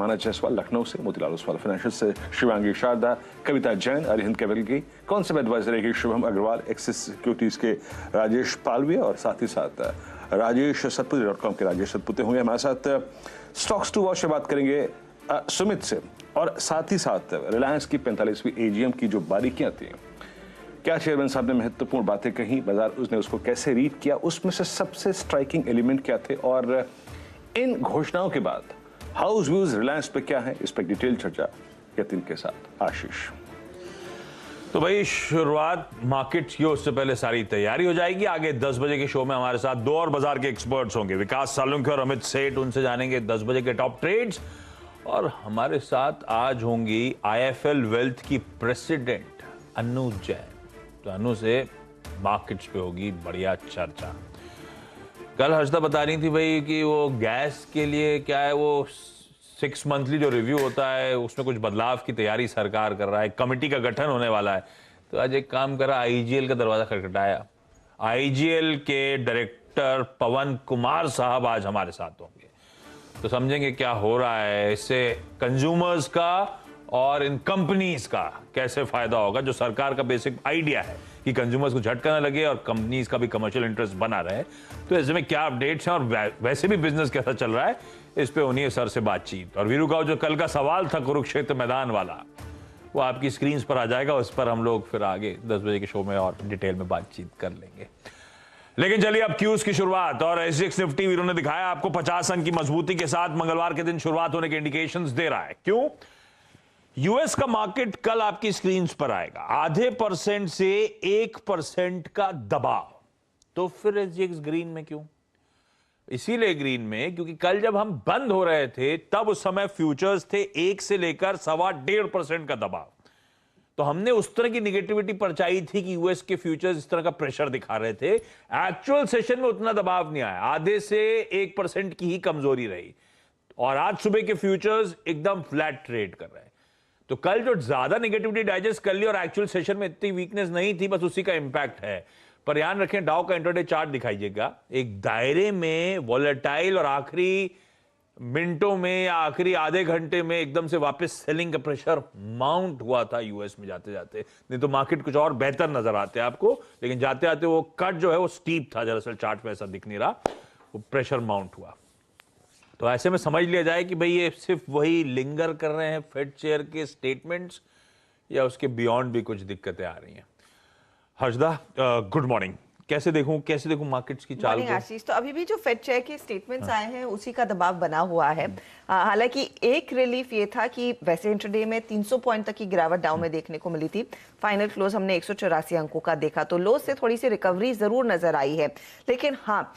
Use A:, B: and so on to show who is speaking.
A: माना जायसवाल लखनऊ से, मोतीलाल ओसवाल फाइनेंशियल से, शिवांगी शारदा, कविता जैन, अरिहंत कैपिटल की कॉन्सेप्ट एडवाइजर की शुभम अग्रवाल, एक्सिस सिक्योरिटीज के राजेश पालवे और साथ ही साथ राजेश सतपुते.com के राजेश सतपुते होंगे हमारे साथ। स्टॉक्स टू वॉच से बात करेंगे सुमित से, और साथ ही साथ रिलायंस की 45वीं एजीएम की जो बारीकियां थी, क्या चेयरमैन साहब ने महत्वपूर्ण बातें कही, बाजार उसने उसको कैसे रीड किया, उसमें से सबसे स्ट्राइकिंग एलिमेंट क्या थे, और इन घोषणाओं के बाद हाउस व्यूज रिलायंस पे क्या है, इस पर डिटेल चर्चा यतिन के साथ आशीष।
B: तो भाई शुरुआत मार्केट की, उससे पहले सारी तैयारी हो जाएगी। आगे 10 बजे के शो में हमारे साथ दो और बाजार के एक्सपर्ट्स होंगे, विकास सालुंके और अमित सेठ, उनसे जानेंगे 10 बजे के टॉप ट्रेड्स। और हमारे साथ आज होंगी आईएफएल वेल्थ की प्रेसिडेंट अनु जैन, तो अनु से मार्केट्स पे होगी बढ़िया चर्चा। कल हर्षदा बता रही थी भाई कि वो गैस के लिए क्या है, वो 6 मंथली जो रिव्यू होता है उसमें कुछ बदलाव की तैयारी सरकार कर रहा है, कमेटी का गठन होने वाला है। तो आज एक काम करा, आईजीएल का दरवाजा खटखटाया। आईजीएल के डायरेक्टर पवन कुमार साहब आज हमारे साथ होंगे, तो समझेंगे क्या हो रहा है, इससे कंज्यूमर्स का और इन कंपनीज का कैसे फायदा होगा। जो सरकार का बेसिक आइडिया है कि कंज्यूमर्स को झटका ना लगे और कंपनीज का भी कमर्शियल इंटरेस्ट बना रहे, तो ऐसे में क्या अपडेट्स हैं और वैसे भी बिजनेस कैसा चल रहा है, इस पे होनी है सर से बातचीत। और वीरू का जो कल का सवाल था कुरुक्षेत्र मैदान वाला, वो आपकी स्क्रीन पर आ जाएगा, उस पर हम लोग फिर आगे 10 बजे के शो में और डिटेल में बातचीत कर लेंगे। लेकिन चलिए अब क्यूज की शुरुआत, और एसजीएक्स निफ्टी वीरू ने दिखाया आपको 50 अंक की मजबूती के साथ मंगलवार के दिन शुरुआत होने के इंडिकेशंस दे रहा है। क्यों? यूएस का मार्केट कल आपकी स्क्रीन पर आएगा 0.5% से 1% का दबाव। तो फिर एसजीएक्स ग्रीन में क्यों? इसीलिए ग्रीन में क्योंकि कल जब हम बंद हो रहे थे तब उस समय फ्यूचर्स थे 1 से लेकर 1.25% का दबाव। तो हमने उस तरह की निगेटिविटी परछाई थी कि यूएस के फ्यूचर्स इस तरह का प्रेशर दिखा रहे थे। एक्चुअल सेशन में उतना दबाव नहीं आया, आधे से 1% की ही कमजोरी रही, और आज सुबह के फ्यूचर्स एकदम फ्लैट ट्रेड कर रहे हैं। तो कल जो ज्यादा नेगेटिविटी डाइजेस्ट कर ली और एक्चुअल सेशन में इतनी वीकनेस नहीं थी, बस उसी का इंपैक्ट है। पर ध्यान रखें, डाउ का इंट्राडे चार्ट दिखाइएगा, एक दायरे में वॉलेटाइल और आखिरी मिनटों में या आखिरी आधे घंटे में एकदम से वापस सेलिंग का प्रेशर माउंट हुआ था यूएस में जाते जाते। नहीं तो मार्केट कुछ और बेहतर नजर आते हैं आपको, लेकिन जाते आते वो कट जो है वो स्टीप था, दरअसल चार्ट में ऐसा दिख नहीं रहा, वो प्रेशर माउंट हुआ। तो ऐसे में समझ लिया जाए कि भाई ये सिर्फ वही लिंगर कर रहे हैं फेड चेयर के स्टेटमेंट्स, या उसके बियॉन्ड भी कुछ दिक्कतें आ रही हैं। Harshada, good morning. कैसे देखूं मार्केट्स की चाल को?
C: आशीष, तो अभी भी जो फेड चेयर के स्टेटमेंट्स आए हैं उसी का दबाव बना हुआ है। हालांकि एक रिलीफ ये था कि वैसे इंट्राडे में 300 पॉइंट तक की गिरावट डाउन में देखने को मिली थी, फाइनल क्लोज हमने 184 अंकों का देखा, तो लो से थोड़ी सी रिकवरी जरूर नजर आई है। लेकिन हाँ,